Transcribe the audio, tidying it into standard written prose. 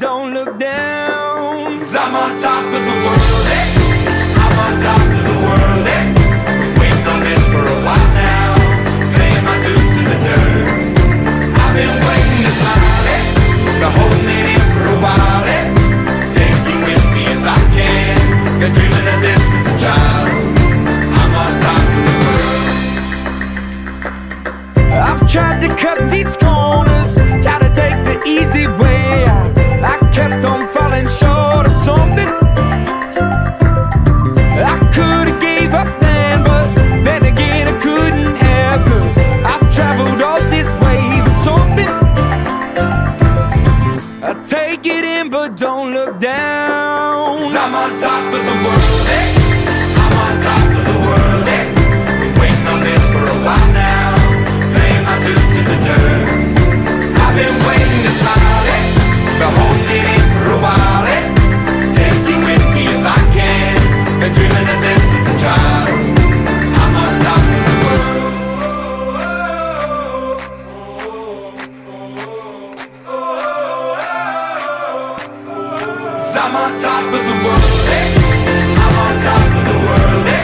don't look down. 'Cause I'm on top of the world, eh? I'm on top of the world, eh? Been waiting on this for a while now, paying my dues to the dirt. I've been waiting to smile, eh? Been holding it in for a while, eh? Take you with me if I can. Been dreaming of this since a child. I'm on top of the world. I've tried to cut these corners, try to take the easy way out. I kept on falling short of something. I could've gave up then, but then again I couldn't have, 'cause I've traveled all this way with something. I take it in but don't look down. 'Cause I'm on top of the world, eh? I'm on top of the world, eh? Been waiting on this for a while now, paying my dues to the dirt. I've been waiting to smile, eh? Been holding it in for a while, eh? Take you with me if I can. Been dreaming of this since a child. I'm on top of the world. 'Cause I'm on top of the world, eh? I'm on top of the world, eh?